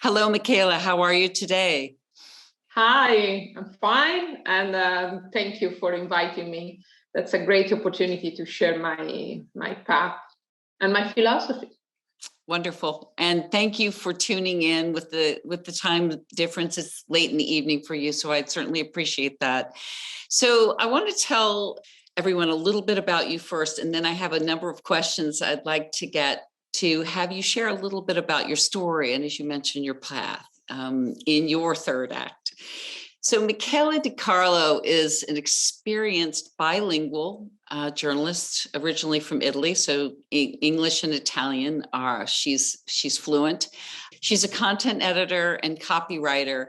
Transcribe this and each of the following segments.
Hello, Michela. How are you today? Hi, I'm fine, and thank you for inviting me. That's a great opportunity to share my path and my philosophy. Wonderful. And thank you for tuning in with the time difference. It's late in the evening for you, so I'd certainly appreciate that. So I want to tell everyone a little bit about you first, and then I have a number of questions I'd like to get to have you share a little bit about your story and, as you mentioned, your path in your third act. So Michela DiCarlo is an experienced bilingual journalist, originally from Italy. So English and Italian she's fluent. She's a content editor and copywriter.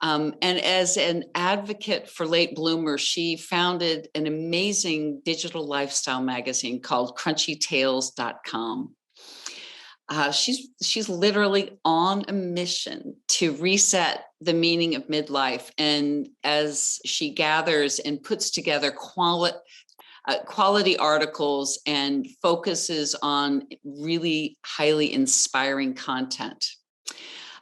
And as an advocate for late bloomers, she founded an amazing digital lifestyle magazine called crunchytales.com. She's literally on a mission to reset the meaning of midlife. And as she gathers and puts together quality articles and focuses on really highly inspiring content.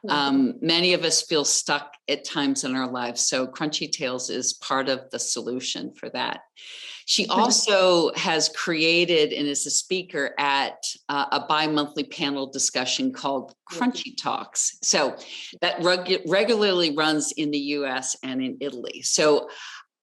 Many of us feel stuck at times in our lives. So Crunchy Tales is part of the solution for that. She also has created and is a speaker at a bi-monthly panel discussion called Crunchy Talks. So that regularly runs in the US and in Italy. So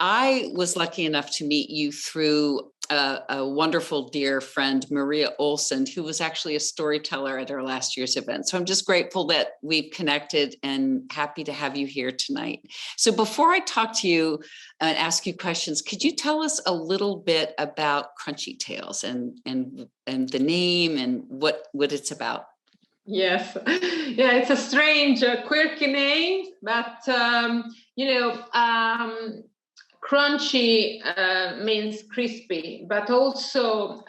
I was lucky enough to meet you through a wonderful dear friend, Maria Olson, who was actually a storyteller at our last year's event. So I'm just grateful that we've connected and happy to have you here tonight. So before I talk to you and ask you questions, could you tell us a little bit about Crunchy Tales and the name and what it's about? Yes, yeah, it's a strange, quirky name, but crunchy means crispy, but also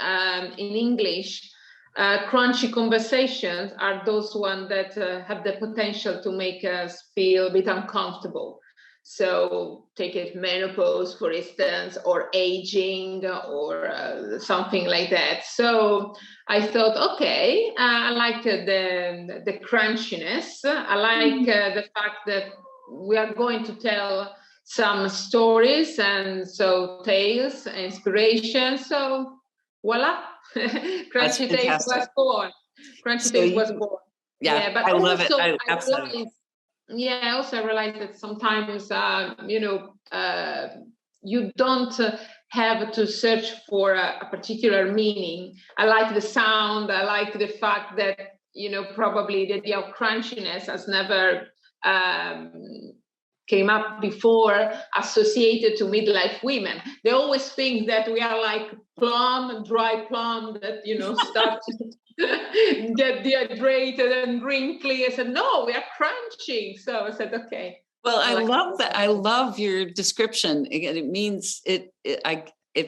in English, crunchy conversations are those ones that have the potential to make us feel a bit uncomfortable. So take it menopause, for instance, or aging or something like that. So I thought, okay, I like the crunchiness. I like the fact that we are going to tell some stories and so tales, inspiration. So voila, Crunchy Tales was born. Crunchy Tales was born. Yeah, but I love it. I absolutely. I also realized that sometimes, you don't have to search for a particular meaning. I like the sound. I like the fact that, probably the idea of crunchiness has never came up before associated to midlife women. They always think that we are like dry plum that, start to get dehydrated and wrinkly. I said, no, we are crunching. So I said, okay. Well, I love that. I love your description. It means it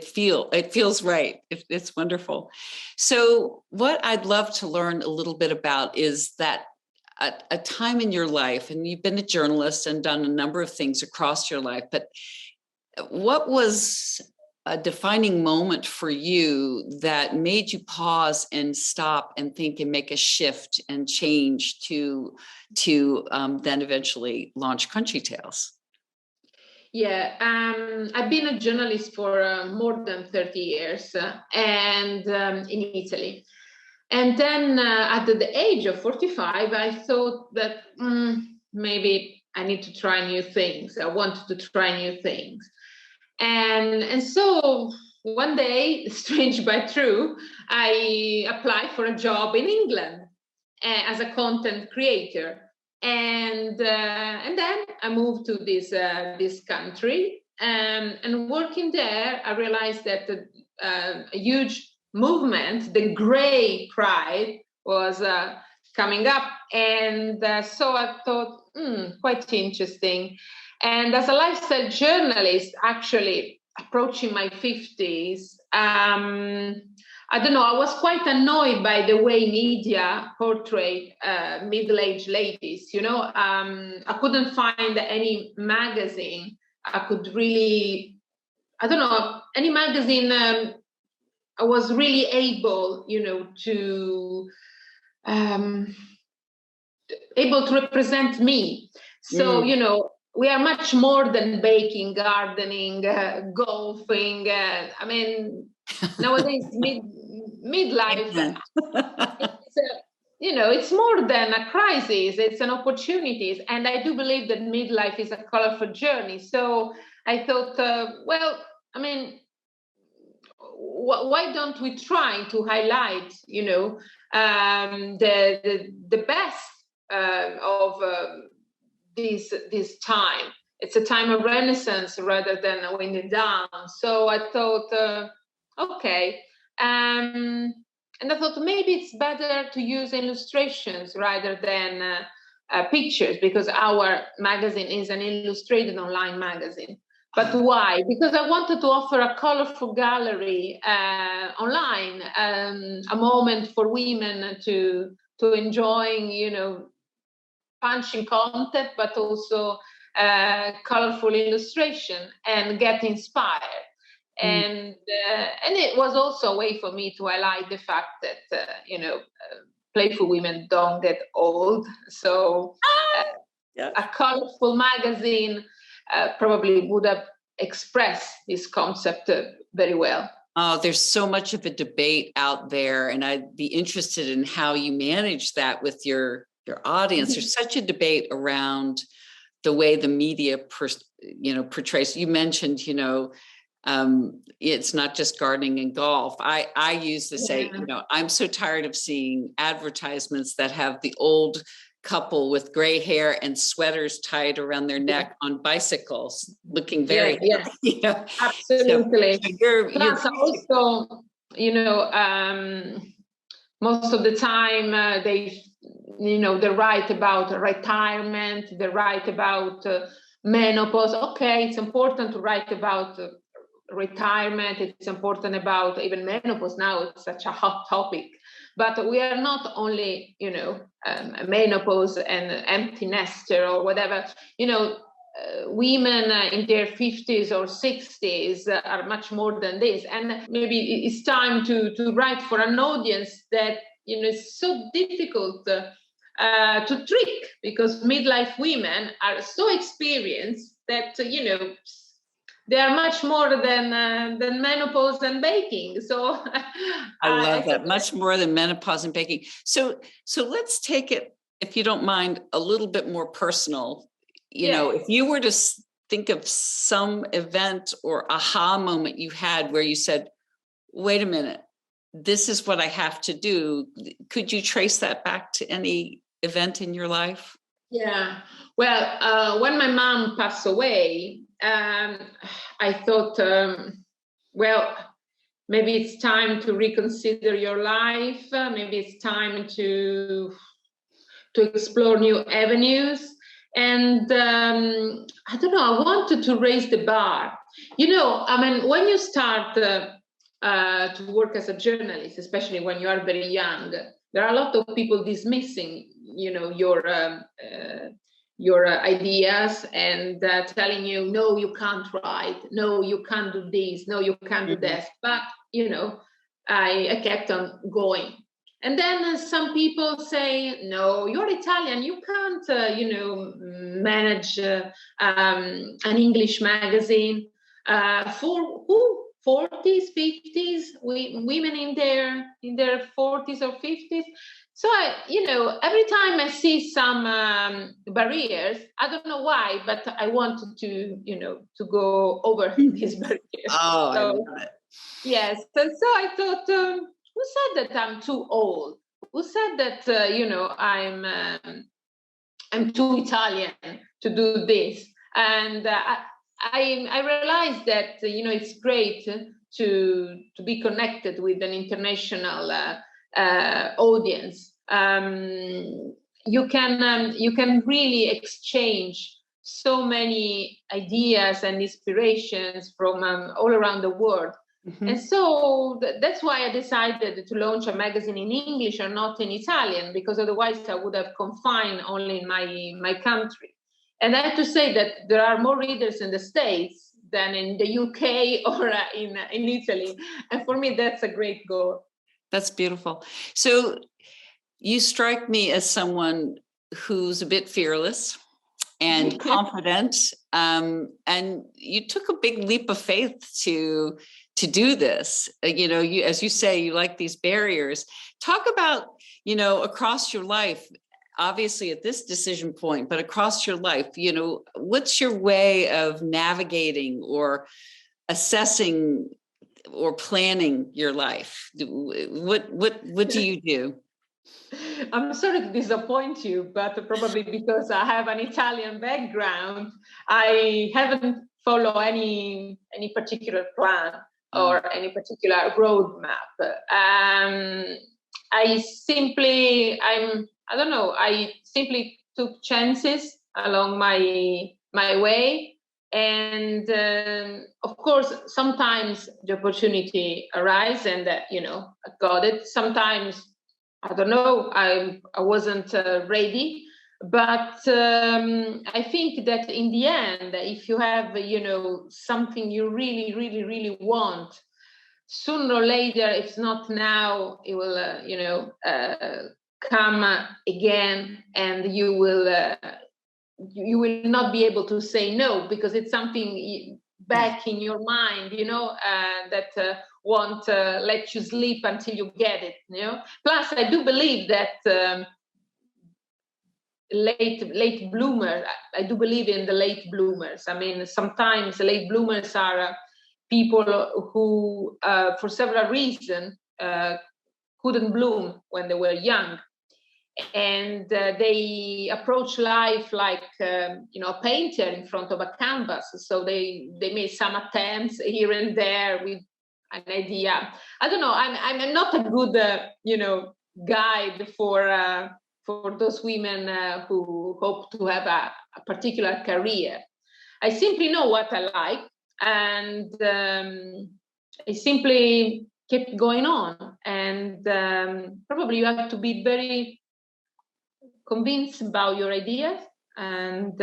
feels right. It's wonderful. So what I'd love to learn a little bit about is that a time in your life, and you've been a journalist and done a number of things across your life, but what was a defining moment for you that made you pause and stop and think and make a shift and change to then eventually launch Crunchy Tales? Yeah, I've been a journalist for more than 30 years and in Italy. And then at the age of 45, I thought that maybe I need to try new things. I wanted to try new things. And so one day, strange but true, I applied for a job in England as a content creator. And then I moved to this country. And working there, I realized that a huge movement, the Grey Pride, was coming up. And so I thought, quite interesting. And as a lifestyle journalist, actually approaching my 50s, I don't know, I was quite annoyed by the way media portrayed middle-aged ladies. I couldn't find any magazine I could really, I don't know, any magazine I was really able, to able to represent me. So, we are much more than baking, gardening, golfing. I mean, nowadays, midlife, it's more than a crisis. It's an opportunity. And I do believe that midlife is a colorful journey. So I thought, why don't we try to highlight, the best of this time. It's a time of renaissance rather than a winding down. So I thought, okay. And I thought maybe it's better to use illustrations rather than pictures, because our magazine is an illustrated online magazine. But why? Because I wanted to offer a colorful gallery online, a moment for women to enjoying, punching content, but also colorful illustration and get inspired. And it was also a way for me to highlight the fact that playful women don't get old. So a colorful magazine probably would have expressed this concept very well. Oh, there's so much of a debate out there, and I'd be interested in how you manage that with your audience. There's such a debate around the way the media portrays. You mentioned, it's not just gardening and golf. I used to say, I'm so tired of seeing advertisements that have the old couple with gray hair and sweaters tied around their neck on bicycles, looking very absolutely. So you're also, most of the time they write about retirement, they write about menopause. Okay, it's important to write about retirement. It's important about even menopause. Now it's such a hot topic. But we are not only, menopause and empty nester or whatever. Women in their 50s or 60s are much more than this. And maybe it's time to write for an audience that, is so difficult to trick, because midlife women are so experienced that, they are much more than menopause and baking. So I love that. Much more than menopause and baking. So let's take it, if you don't mind, a little bit more personal. If you were to think of some event or aha moment you had where you said, wait a minute, this is what I have to do. Could you trace that back to any event in your life? Yeah. Well, when my mom passed away, I thought, maybe it's time to reconsider your life. Maybe it's time to explore new avenues. And I don't know, I wanted to raise the bar. When you start to work as a journalist, especially when you are very young, there are a lot of people dismissing, your ideas and telling you, no, you can't write, no, you can't do this, no, you can't do that. But, I kept on going. And then some people say, no, you're Italian, you can't, manage an English magazine for who? 40s, 50s, women in their 40s or 50s. So every time I see some barriers, I don't know why, but I wanted to go over these barriers. Oh, I love it. Yes. So I thought, who said that I'm too old? Who said that I'm too Italian to do this? And I realized that it's great to be connected with an international audience. You can really exchange so many ideas and inspirations from all around the world. And so that's why I decided to launch a magazine in English and not in Italian, because otherwise I would have confined only in my country. And I have to say that there are more readers in the States than in the UK or in Italy. And for me, that's a great goal. That's beautiful. So you strike me as someone who's a bit fearless and confident. And you took a big leap of faith to do this. You, as you say, you like these barriers. Talk about, across your life, obviously at this decision point, but across your life, what's your way of navigating or assessing or planning your life? What do you do? I'm sorry to disappoint you, but probably because I have an Italian background, I haven't followed any particular plan or any particular roadmap. I simply took chances along my way. And of course, sometimes the opportunity arises and, I got it. Sometimes, I don't know, I wasn't ready. But I think that in the end, if you have, something you really, really, really want, sooner or later, if not now, it will, come again, and you will not be able to say no, because it's something back in your mind, that won't let you sleep until you get it. Plus, I do believe that late bloomer. I do believe in the late bloomers. I mean, sometimes late bloomers are people who, for several reasons, couldn't bloom when they were young. And they approach life like a painter in front of a canvas. So they made some attempts here and there with an idea. I don't know. I'm not a good guide for those women who hope to have a particular career. I simply know what I like, and I simply kept going on. And probably you have to be very convinced about your ideas, and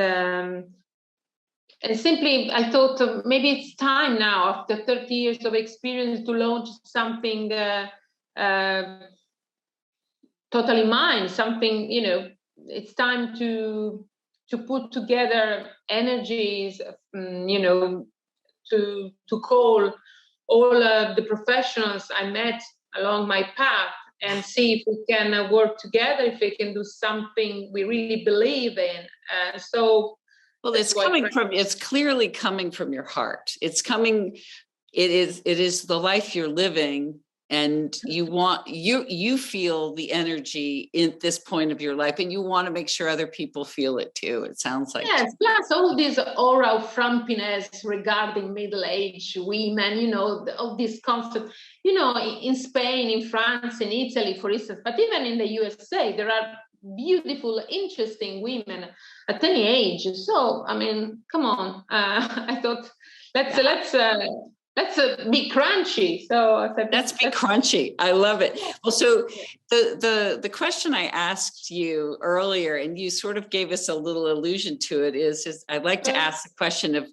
simply I thought maybe it's time now, after 30 years of experience, to launch something totally mine, something, it's time to put together energies, to call all the professionals I met along my path and see if we can work together, if we can do something we really believe in. Well, it's clearly coming from your heart. It is the life you're living, and you feel the energy in this point of your life, and you want to make sure other people feel it too. It sounds like. Yes, plus all this oral frumpiness regarding middle-aged women, all this concept, in Spain, in France, in Italy, for instance, but even in the USA, there are beautiful, interesting women at any age. So, I mean, come on. I thought, let's be crunchy. So I said, let's be crunchy. I love it. Well, so the question I asked you earlier, and you sort of gave us a little allusion to it, is I'd like to ask the question of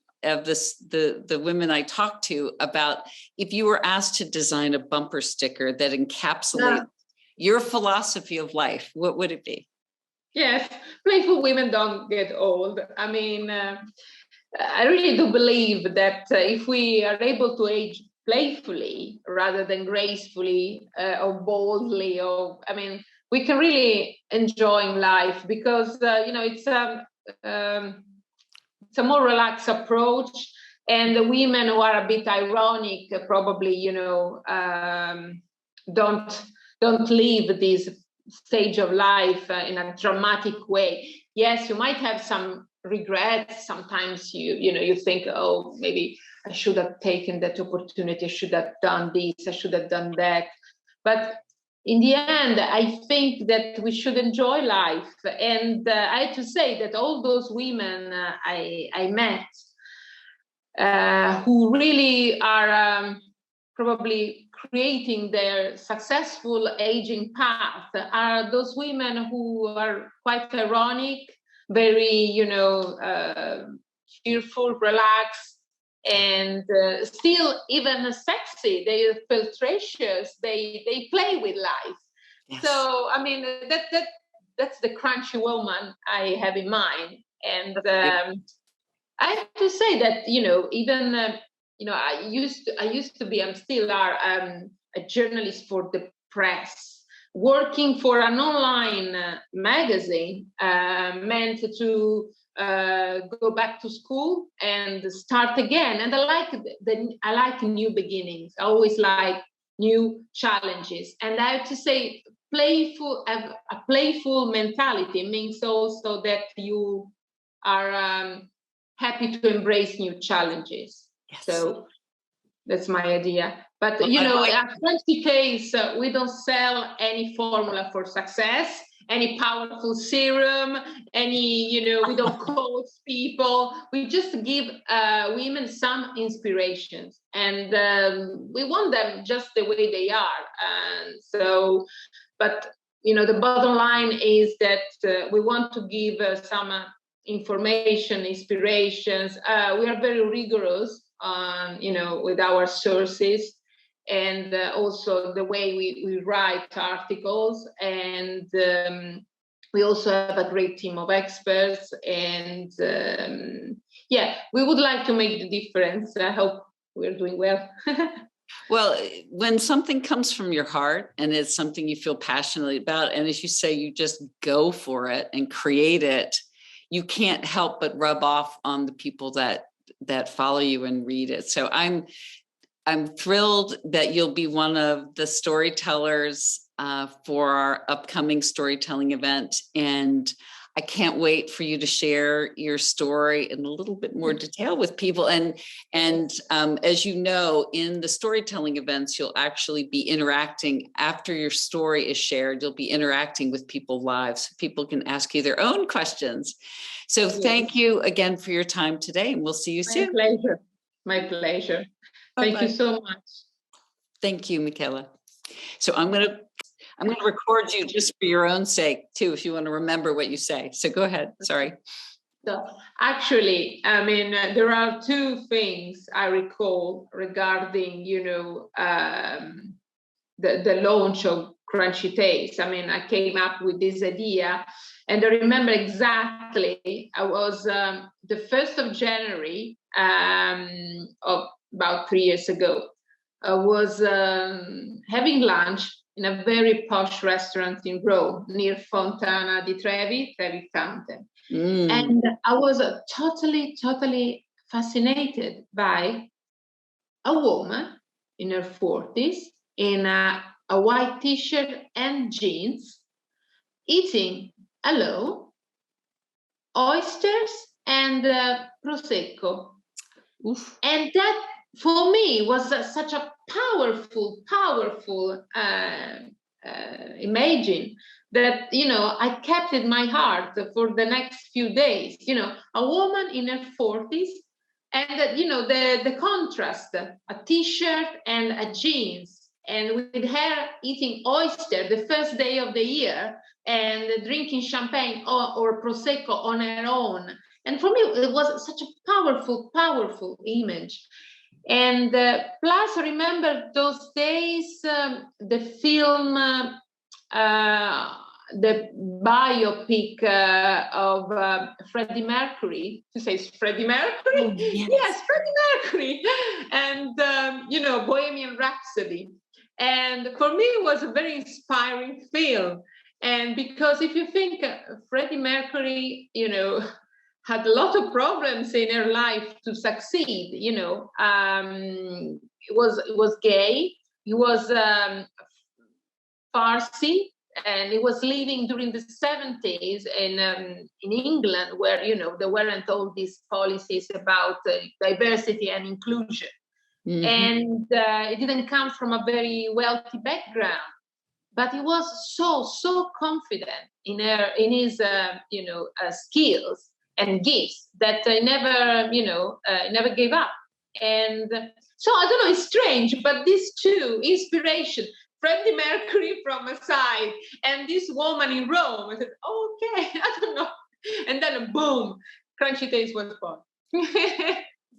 the women I talked to about if you were asked to design a bumper sticker that encapsulates your philosophy of life, what would it be? Yes, playful women don't get old. I mean, I really do believe that if we are able to age playfully rather than gracefully or boldly, we can really enjoy life, because it's a more relaxed approach, and the women who are a bit ironic probably don't live this stage of life in a dramatic way. Yes, you might have some regrets. Sometimes you think, oh, maybe I should have taken that opportunity, I should have done this, I should have done that. But in the end, I think that we should enjoy life. And I have to say that all those women I met who really are probably creating their successful aging path are those women who are quite ironic, very, cheerful, relaxed, and still even sexy. They feel flirtatious. They play with life. Yes. So, I mean, that's the crunchy woman I have in mind. And I have to say that, even, I'm still are a journalist for the press, working for an online magazine, meant to go back to school and start again. And I like new beginnings. I always like new challenges. And I have to say, a playful mentality means also that you are happy to embrace new challenges. Yes. So that's my idea. But, at 20 case, we don't sell any formula for success, any powerful serum, we don't coach people. We just give women some inspirations, and we want them just the way they are. And so, but, the bottom line is that we want to give some information, inspirations. We are very rigorous with our sources, and also the way we write articles. And we also have a great team of experts. And we would like to make the difference. I hope we're doing well. Well, when something comes from your heart and it's something you feel passionately about, and as you say, you just go for it and create it, you can't help but rub off on the people that follow you and read it. So I'm thrilled that you'll be one of the storytellers for our upcoming storytelling event. And I can't wait for you to share your story in a little bit more detail with people. And as you know, in the storytelling events, you'll actually be interacting after your story is shared. You'll be interacting with people live, so people can ask you their own questions. So Thank you again for your time today, and we'll see you soon. My pleasure. Bye-bye. Thank you so much. Thank you, Michela. So I'm going to record you just for your own sake too, if you want to remember what you say. So go ahead. Sorry. So actually, there are two things I recall regarding, the launch of Crunchy Taste. I came up with this idea, and I remember exactly, I was the 1st of January of about 3 years ago. I was having lunch in a very posh restaurant in Rome, near Fontana di Trevi Fountain. And I was totally fascinated by a woman in her 40s in a white t-shirt and jeans, eating alone oysters and prosecco. Oof. And that, for me, was such a powerful imagine that, I kept in my heart for the next few days. A woman in her 40s, and the contrast, a t-shirt and a jeans, and with her eating oyster the first day of the year, and drinking champagne or prosecco on her own. And for me, it was such a powerful image. And plus, I remember those days, the film, the biopic of Freddie Mercury. To say Freddie Mercury? Oh, yes, Freddie Mercury. And, Bohemian Rhapsody. And for me, it was a very inspiring film. And because if you think Freddie Mercury, had a lot of problems in her life to succeed. It was gay. He was Farsi, and he was living during the 70s in England, where there weren't all these policies about diversity and inclusion. Mm-hmm. And it didn't come from a very wealthy background, but he was so confident in his skills and gifts that I never gave up. And so I don't know, it's strange, but these two inspiration, Freddie Mercury from a side and this woman in Rome, I said, okay, I don't know. And then boom, Crunchy Taste was born.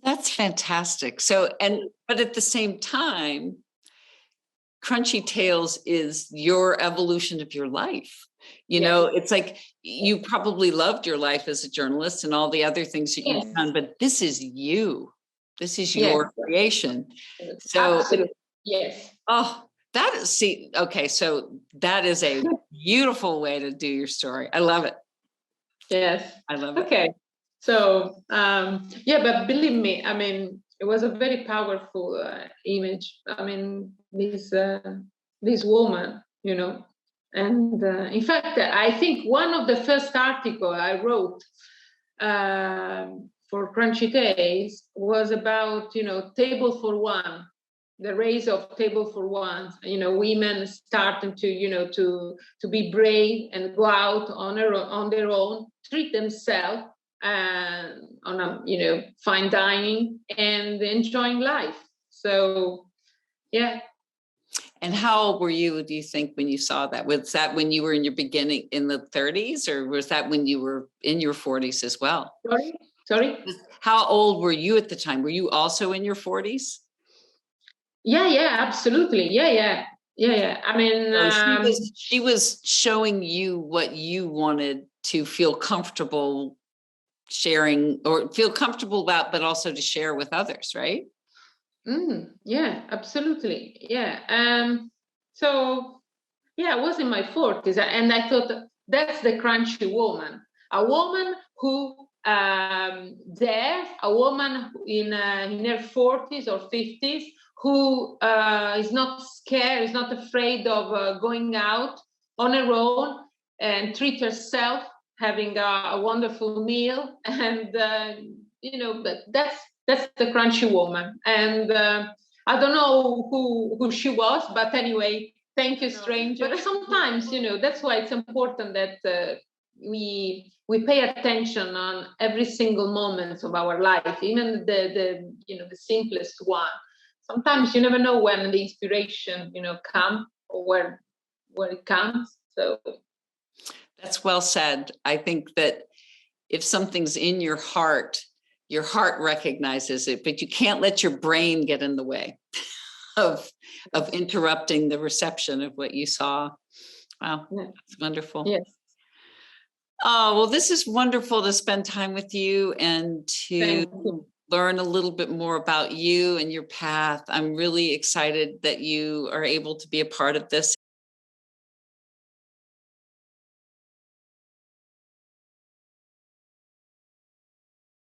That's fantastic. So, but at the same time, Crunchy Tales is your evolution of your life. You Yes. know, it's like you probably loved your life as a journalist and all the other things that Yes. you've done, but this is you. This is Yes. your creation. So, Absolutely. Yes. oh, that is, see, okay, so that is a beautiful way to do your story. I love it. Yes. I love it. Okay. So, yeah, but believe me, I mean, it was a very powerful image. I mean, this woman, you know, and in fact, I think one of the first article I wrote for Crunchy Tales was about, you know, table for one, the race of table for one. You know, women starting to, you know, to be brave and go out on their own, treat themselves on a, you know, fine dining and enjoying life. So, yeah. And how old were you, do you think, when you saw that? Was that when you were in your beginning in the 30s, or was that when you were in your 40s as well? Sorry. How old were you at the time? Were you also in your 40s? Yeah, absolutely. Yeah. I mean, So she was showing you what you wanted to feel comfortable sharing, or feel comfortable about, but also to share with others, right? Yeah, absolutely. Yeah. So yeah, I was in my 40s, and I thought that's the crunchy woman, a woman who dares, a woman in her 40s or 50s who is not scared, is not afraid of going out on her own and treat herself, having a wonderful meal, and you know, but that's the crunchy woman, and I don't know who she was, but anyway. Thank you, stranger. But sometimes, you know, that's why it's important that we pay attention on every single moment of our life, even the you know, the simplest one. Sometimes you never know when the inspiration, you know, come, or where it comes. So That's well said. I think that if something's in your heart recognizes it, but you can't let your brain get in the way of interrupting the reception of what you saw. Wow, that's wonderful. Yes. Oh, well, this is wonderful to spend time with you and to learn a little bit more about you and your path. I'm really excited that you are able to be a part of this.